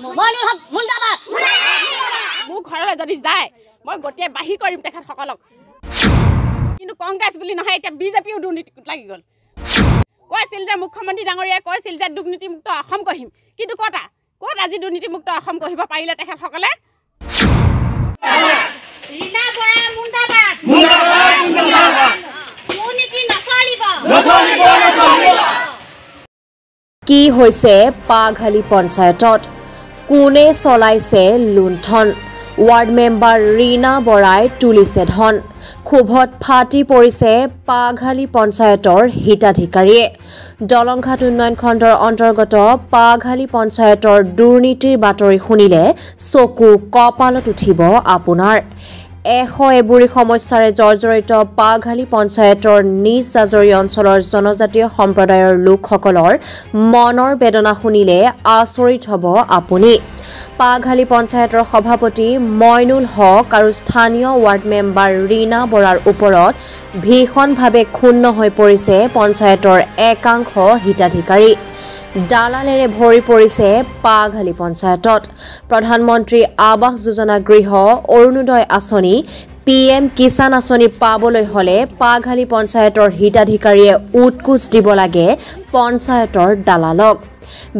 মোৰ ঘৰলৈ যদি যায় মই গোটেই বাহি কৰিম তেখেতসকলক কিন্তু কংগ্ৰেছ বুলি নহয় এতিয়া বিজেপিও দুৰ্নীতিত লাগি গ'ল কৈছিল যে মুখ্যমন্ত্ৰী ডাঙৰীয়াই কৈছিল যে দুৰ্নীতিমুক্ত অসম গঢ়িম কিন্তু ক'ত আজি দুৰ্নীতিমুক্ত অসম গঢ়িব পাৰিলে তেখেতসকলে ৰীনা বৰা মুন্দাবাদ দুৰ্নীতি নচলিব কি হৈছে পাঘালি পঞ্চায়তত কোনে চলাইছে লুণ্ঠন वार्ड मेम्बार रीना बराई तुलिसे धन क्षोभत फाटी परिছে पाघाली पंचायतर हिताधिकारीये दलंघाट उन्नयन खंडर अंतर्गत पाघाली पंचायतर दुर्नीतिर बातरी शुनिले चकु कपाলত उठिब आपुनार एबुरी समस्यारे जर्जरित पाघाली पंचायतर निज जाजरी अंचলৰ जनजातीय सम्प्रदायर लोकসকলৰ मनर बेदना शुनिले आचरित हब आपुनी पाघाली पंचायतर सभापति मइनुल हक और स्थानीय वार्ड मेम्बार रीना बरार उपरत भीषणभावे क्षुण्ण হৈ পৰিছে पंचायतर एकांश हिताधिकारी दालालेरे भरि परिছে पाघाली पंचायतत प्रधानमंत्री आवास योजना गृह अरुणोदय आसनी पीएम किसान आसनी पाबलै हले पाघाली पंचायतर हिताधिकारीये उৎকোচ দিব লাগে पंचायतर दालालक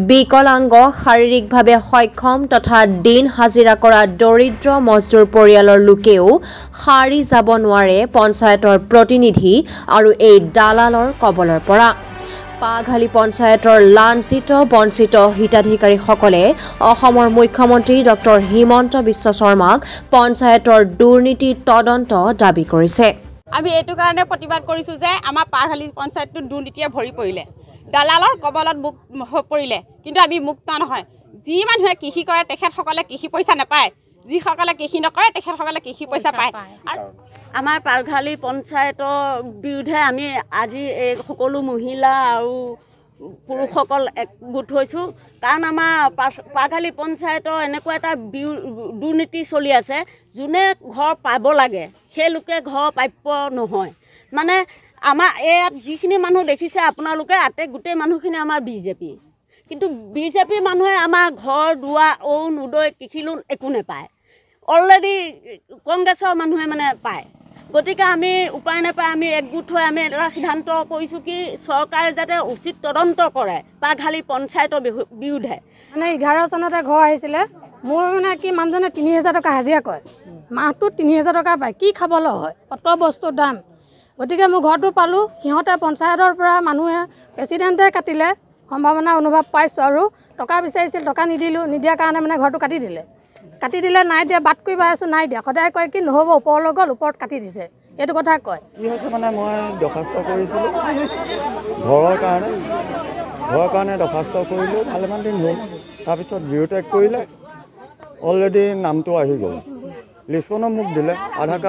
विकलांग शारीरिकभावे सक्षम तथा दिन हाजिरा करा दरिद्र मजदूर परियाলৰ लोकेও हारि যাব নোৱাৰে पंचायतर प्रतिनिधि और এই दालाলৰ कबলৰ পৰা पाघाली पंचायतर लांछित वंचित हिताधिकारीসকলে অসমৰ मुख्यमंत्री डॉक्टर हिमंत बिश्व शर्माक पंचायतर दुर्नीति तदন্ত दाबी কৰিছে আমি এটো কাৰণে প্ৰতিবাদ কৰিছো যে আমাৰ পাঘালি পঞ্চায়তটো দুৰ্নীতিয়ে ভৰি পৰিলে দালালৰ কবলত পৰিলে কিন্তু আমি মুক্ত নহয় যি মানুহে কৃষি কৰে তেখেতসকলে কৃষি পইচা নাপায় যি সকলে কৃষি নকৰে তেখেতসকলে কৃষি পইচা পায় আৰু আমাৰ পাঘালি পঞ্চায়তৰ বিৰুদ্ধে আমি আজি এই সকলো মহিলা আৰু পুৰুষসকল একগোট হৈছোঁ কাৰণ আমাৰ পাঘালি পঞ্চায়তৰ এনেকুৱা এটা দুৰ্নীতি চলি আছে যোনে ঘৰ পাব লাগে সেই লোকে ঘৰ প্ৰাপ্য নহয় মানে আমাৰ ইয়াত যিখিনি মানুহ দেখিছে আপোনালোকে আতে গোটেই মানুহখিনি আমাৰ বিজেপি কিন্তু বিজেপি মানুহে আমাৰ ঘৰ দুৱাৰ অৰুণোদয় কৃষি লোন একো নাপায় অলৰেডি কংগ্ৰেছৰ মানুহে মানে পায় গতিকে আমি উপায় নাপায় আমি একগোট হৈ আমি এটা সিদ্ধান্ত কৰিছোঁ কি চৰকাৰে যাতে উচিত তদন্ত কৰে পাঘালি পঞ্চায়তৰ বিৰুদ্ধে মানে 11 চনতে ঘৰ আহিছিলে মোৰ মানে কি মানুহজনে 3000 টকা হাজিৰা কৰে মাহটো 3000 টকা পায় কি খাবলৈ হয় কত বস্তুৰ দাম গতিকে মই ঘৰটো পালো সিহঁতে পঞ্চায়তৰ পৰা মানুহে প্ৰেচিডেণ্টে কাটিলে সম্ভাৱনা অনুভৱ পাইছো আৰু টকা বিচাৰিছিল টকা নিদিয়া কাৰণে মানে ঘৰটো কাটি দিলে নাই দিয়া বাট কৰিব আছো নাই দিয়া সদায় কয় কি নহব ওপৰলৈ গ'ল ওপৰত কাটি দিছে এইটো কথা কয় কি হৈছে মানে মই দৰখাস্ত কৰিছিলো ঘৰৰ কাৰণে দৰখাস্ত কৰিলো ভালেমান দিন হ'ল তাৰপিছত জিঅ'টেক কৰিলে অলৰেডি নামটো আহি গ'ল লিষ্টখনো মোক দিলে আধাৰ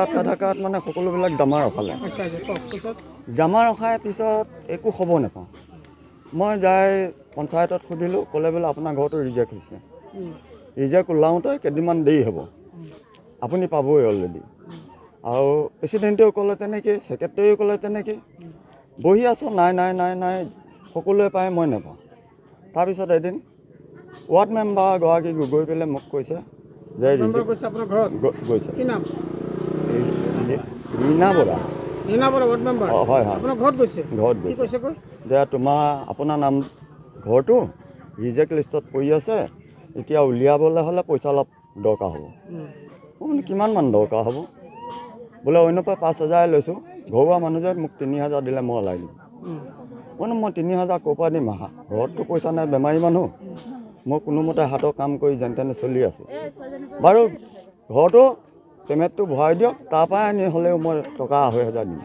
কাৰ্ড মানে সকলোবিলাক জমা ৰখালে জমা ৰখাৰ পিছত একো খবৰ নাপাওঁ মই যাই পঞ্চায়তত সুধিলোঁ ক'লে বোলে আপোনাৰ ঘৰটো ৰিজেক্ট হৈছে ৰিজেক্ট ওলাওঁতে কেইদিনমান দেৰি হ'ব আপুনি পাবই অলৰেডি আৰু প্ৰেচিডেণ্টেও ক'লে তেনেকৈ ছেক্ৰেটাৰীও ক'লে তেনেকৈ বহি আছোঁ নাই সকলোৱে পায় মই নাপাওঁ তাৰপিছত এদিন ৱাৰ্ড মেম্বাৰ গৰাকী গৈ পেলাই মোক কৈছে যে গৈছে ৰীনা বৰা ৱাৰ্ড মেম্বাৰ হয় ঘৰত গৈছে যে আপোনাৰ নাম ঘৰটো ৰিজেক্ট লিষ্টত পৰি আছে এতিয়া উলিয়াবলৈ হ'লে পইচা অলপ দৰকাৰ হ'ব মানে কিমানমান দৰকাৰ হ'ব বোলে অন্য পৰা 5000 লৈছোঁ ঘৰুৱা মানুহ যে মোক 3000 দিলে মই ওলাই দিম মানে মই 3000 ক'ৰ পৰা দিম ঘৰততো পইচা নাই বেমাৰী মানুহ মই কোনোমতে হাতৰ কাম কৰি যেন তেনে চলি আছোঁ বাৰু ঘৰটো পেমেণ্টটো ভৰাই দিয়ক তাৰপৰাই আনি হ'লেও মই টকা 2500 দিম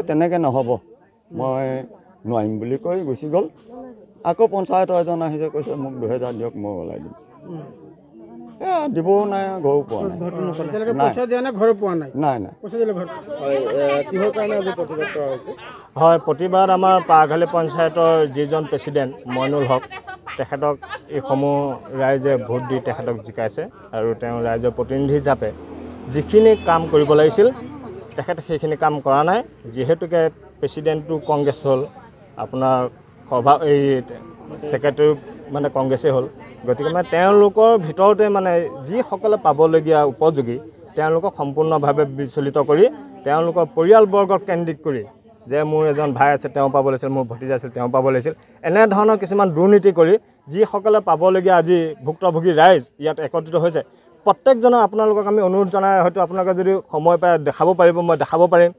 তেনেকৈ নহ'ব মই নোৱাৰিম বুলি কৈ গুচি গ'ল আকৌ পঞ্চায়তৰ এজন আহিছে কৈছে মোক 2000 দিয়ক মই ওলাই দিম দিবও নাই ঘৰো পোৱা নাই হয় প্ৰতিবাদ আমাৰ পাঘালি পঞ্চায়তৰ যিজন প্ৰেচিডেণ্ট মইনুল হক তেখেতক এইসমূহ ৰাইজে ভোট দি তেখেতক জিকাইছে আৰু তেওঁ ৰাইজৰ প্ৰতিনিধি হিচাপে যিখিনি কাম কৰিব লাগিছিল তেখেতে সেইখিনি কাম কৰা নাই যিহেতুকে প্ৰেচিডেণ্টটো কংগ্ৰেছ হ'ল আপোনাৰ সভা এই ছেক্ৰেটাৰী মানে কংগ্ৰেছে হ'ল গতিকে মানে তেওঁলোকৰ ভিতৰতে মানে যিসকলে পাবলগীয়া উপযোগী তেওঁলোকক সম্পূৰ্ণভাৱে বিচলিত কৰি তেওঁলোকৰ পৰিয়ালবৰ্গক কেন্দ্ৰিত কৰি যে মোৰ এজন ভাই আছে তেওঁ পাব লাগিছিল, মোৰ ভতিজা আছিল তেওঁ পাব লাগিছিল, এনেধৰণৰ কিছুমান দুৰ্নীতি কৰি যিসকলে পাবলগীয়া আজি ভুক্তভোগী ৰাইজ ইয়াত একত্ৰিত হৈছে। প্ৰত্যেকজনক আপোনালোকক আমি অনুৰোধ জনাই হয়তো আপোনালোকে যদি সময় পায় দেখাব পাৰিব, মই দেখাব পাৰিম।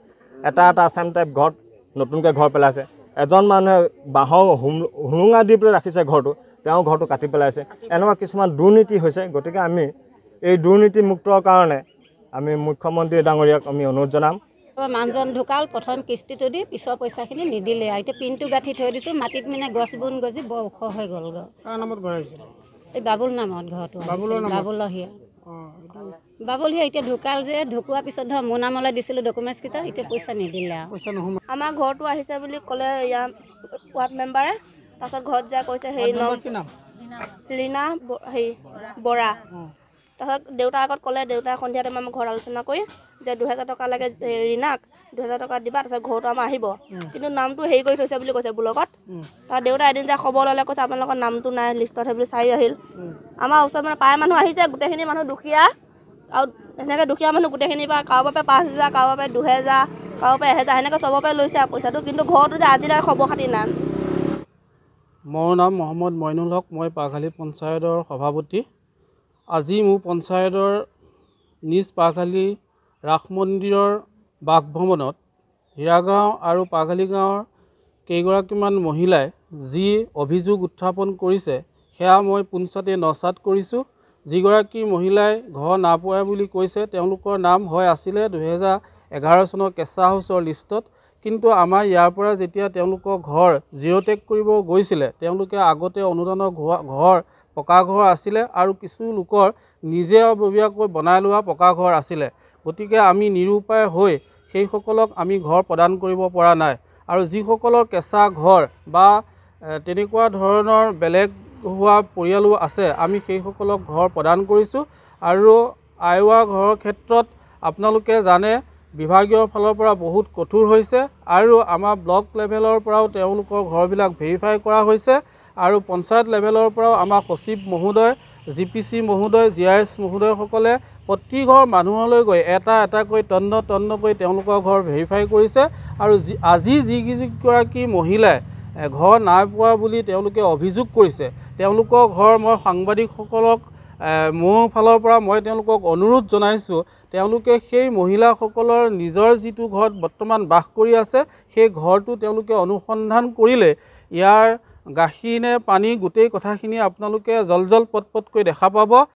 এটা আছাম টাইপ ঘৰত নতুনকৈ ঘৰ পেলাইছে, এজন মানুহে বাঁহৰ হুলুঙা দি পেলাই ৰাখিছে ঘৰটো, তেওঁ ঘৰটো কাটি পেলাইছে। এনেকুৱা কিছুমান দুৰ্নীতি হৈছে। গতিকে আমি এই দুৰ্নীতিমুক্তৰ কাৰণে আমি মুখ্যমন্ত্ৰী ডাঙৰীয়াক আমি অনুৰোধ জনাম। মানুহজন ঢুকাল, প্ৰথম কিস্তিটো দি পিছৰ পইচাখিনি নিদিলে। এতিয়া পিনটো গাঁঠি থৈ দিছোঁ, মাটিত মানে গছ বুন গজি বৰ ওখ হৈ গ'লগৈ। এই বাবুল নামত ঘৰটো, বাবুলহিয়া। বাবুলহিয়া এতিয়া ঢুকাল যে, ঢুকোৱাৰ পিছত ধৰ মোৰ নামলৈ দিছিলোঁ ডকুমেণ্টছকেইটা, এতিয়া পইচা নিদিলে আৰু। আমাৰ ঘৰটো আহিছে বুলি ক'লে ইয়াৰ ৱাৰ্ড মেম্বাৰে, তাৰপিছত ঘৰত যাই কৈছে হেৰি ৰীণা বৰা। তাৰপিছত দেউতাৰ আগত ক'লে, দেউতাই সন্ধিয়া টাইমত আমাৰ ঘৰত আলোচনা কৰি যে 2000 টকা লাগে ৰীণাক, 2000 টকা দিবা, তাৰপিছত ঘৰটো আমাৰ আহিব, কিন্তু নামটো হেৰি কৰি থৈছে বুলি কৈছে ব্লকত। তাৰ দেউতা এদিন যে খবৰ ল'লে, কৈছে আপোনালোকৰ নামটো নাই লিষ্টত, সেইবুলি চাই আহিল। আমাৰ ওচৰত মানে প্ৰায় মানুহ আহিছে, গোটেইখিনি মানুহ দুখীয়া আৰু সেনেকৈ দুখীয়া মানুহ গোটেইখিনিৰ পৰা কাৰোবাৰ পৰা 5000, কাৰোবাৰ পৰা 2000, কাৰোবাৰ পৰা 1000, সেনেকৈ চবৰ পৰা লৈছে আৰু পইচাটো, কিন্তু ঘৰটো যে আজিলৈ খবৰ খাতি নাই। মোৰ নাম মহম্মদ মইনুল হক, মই পাঘালী পঞ্চায়তৰ সভাপতি। আজি মোৰ পঞ্চায়তৰ নিজ পাঘালী ৰাস মন্দিৰৰ বাসভৱনত হীৰাগাঁও আৰু পাঘালী গাঁৱৰ কেইগৰাকীমান মহিলাই যি অভিযোগ উত্থাপন কৰিছে সেয়া মই পোনছাতে নচাত কৰিছোঁ। যিগৰাকী মহিলাই ঘৰ নাপোৱা বুলি কৈছে, তেওঁলোকৰ নাম হয় আছিলে 2011 চনৰ কেঁচা হাউচৰ লিষ্টত, কিন্তু আমাৰ ইয়াৰ পৰা যেতিয়া তেওঁলোকৰ ঘৰ জিৰ'টেক কৰিব গৈছিলে, তেওঁলোকে আগতে অনুদানৰ ঘৰ পকা ঘৰ আছিলে আৰু কিছু লোকৰ নিজাববীয়াকৈ বনাই লোৱা পকা ঘৰ আছিলে। গতিকে আমি নিৰুপায় হৈ সেইসকলক আমি ঘৰ প্ৰদান কৰিব পৰা নাই, আৰু যিসকলৰ কেঁচা ঘৰ বা তেনেকুৱা ধৰণৰ বেলেগ হোৱা পৰিয়ালো আছে, আমি সেইসকলক ঘৰ প্ৰদান কৰিছোঁ। আৰু আইৱা ঘৰৰ ক্ষেত্ৰত আপোনালোকে জানে বিভাগীয় ফালৰ পৰা বহুত কঠোৰ হৈছে, আৰু আমাৰ ব্লক লেভেলৰ পৰাও তেওঁলোকৰ ঘৰবিলাক ভেৰিফাই কৰা হৈছে, আৰু পঞ্চায়ত লেভেলৰ পৰাও আমাৰ সচিব মহোদয়, GPC মহোদয়, GIS মহোদয়সকলে প্ৰতি ঘৰ মানুহলৈ গৈ এটা এটাকৈ তন্নকৈ তেওঁলোকৰ ঘৰ ভেৰিফাই কৰিছে। আৰু আজি যিগৰাকী মহিলাই ঘৰ নাই পোৱা বুলি তেওঁলোকে অভিযোগ কৰিছে, তেওঁলোকৰ ঘৰ মই সাংবাদিকসকলক মোৰ ফালৰ পৰা মই তেওঁলোকক অনুৰোধ জনাইছোঁ, তেওঁলোকে সেই মহিলাসকলৰ নিজৰ যিটো ঘৰত বৰ্তমান বাস কৰি আছে, সেই ঘৰটো তেওঁলোকে অনুসন্ধান কৰিলে ইয়াৰ গাখীৰ নে পানী গোটেই কথাখিনি আপোনালোকে জল পটকৈ দেখা পাব।